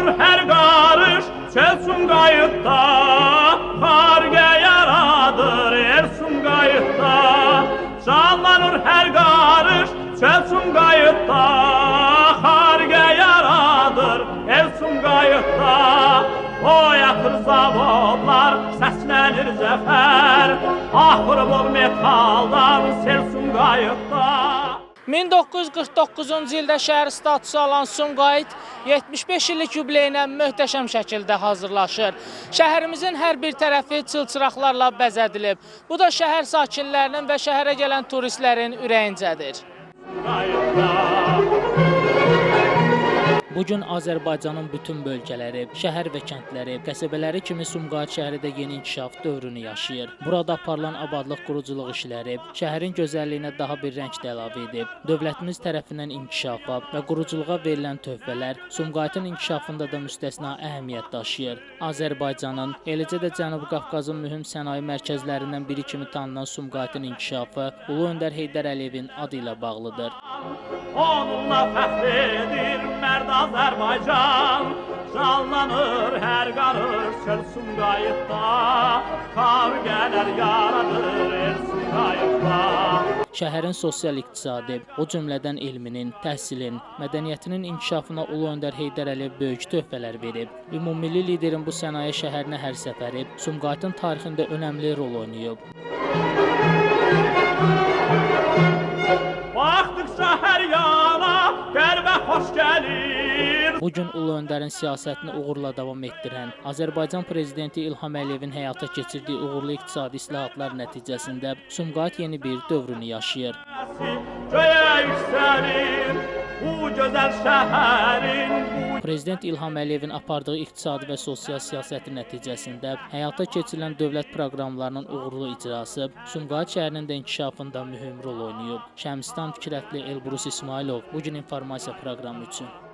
Sallanır her qarış çöl Sumqayıtda, Xarqə yaradır el Sumqayıtda. Sallanır hər qarış çöl Sumqayıtda, Xarqə yaradır el Sumqayıtda. Oyatır zavodlar, səslənir zəfər, axır bol metaldan sel Sumqayıtda. 1949-cu ildə şəhər statusu alan Sumqayıt 75 illik yubileyinə möhtəşəm şəkildə hazırlaşır. Şəhərimizin hər bir tərəfi çılçıraqlarla bəzədilib. Bu da şəhər sakinlərinin və şəhərə gələn turistlərin ürəyincədir. Bugün Azərbaycanın bütün bölgələri, şəhər və kəndləri, qəsəbələri kimi Sumqayıt şəhəri də yeni inkişaf dövrünü yaşayır. Burada aparılan abadlıq quruculuq işləri şəhərin gözəlliyinə daha bir rəng də əlavə edib. Dövlətimiz tərəfindən inkişafa və quruculuğa verilən töhfələr Sumqayıtın inkişafında da müstəsna əhəmiyyət daşıyır. Azərbaycanın, eləcə də Cənubi Qafqazın mühüm sənaye mərkəzlərindən biri kimi tanınan Sumqayıtın inkişafı Ulu Öndər Heydər Əliyevin adı ilə bağlıdır. Onunla fəxr edir mərd Azərbaycan, sallanır hər qarış çöl Sumqayıtda, Xarqələr yaradır el Sumqayıtda. Şəhərin sosial-iqtisadi, o cümlədən elminin, təhsilin, mədəniyyətinin inkişafına Ulu Öndər Heydər Əliyev böyük töhfələr verib. Ümummilli liderin bu sənaye şəhərinə hər səfəri Sumqayıtın tarixində önəmli rol oynayıb. Baxdıqca hər yana qəlbə xoş gəlir. Bugün Ulu Öndərin siyasətini uğurla davam etdirən Azərbaycan Prezidenti İlham Əliyevin həyata keçirdiyi uğurlu iqtisadi islahatlar nəticəsində Sumqayıt yeni bir dövrünü yaşayır. Göyə yüksəlir bu gözəl şəhərin. Prezident İlham Əliyevin apardığı iqtisadi və sosial siyasəti nəticəsində həyata keçirilən dövlət proqramlarının uğurlu icrası Sumqayıt şəhərinin də inkişafında mühüm rol oynayıb. Şəmstan Fikrətli, Elbrus İsmailov, Bugün informasiya proqramı üçün.